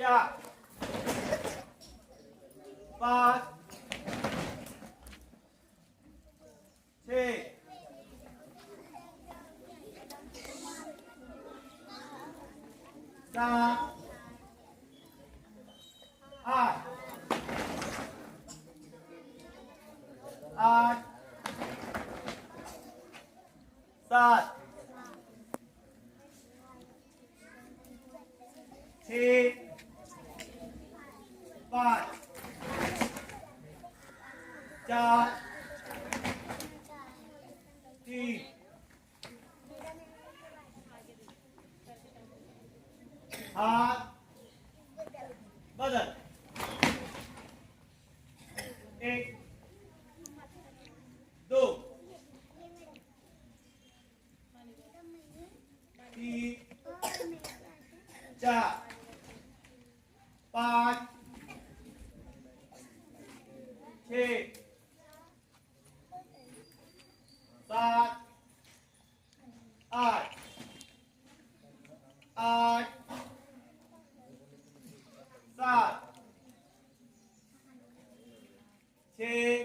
4 5 6 7 8 8 7 6 5 4 3 हाथ बदल 1 2 3 4 5 6 7 8 8 7 6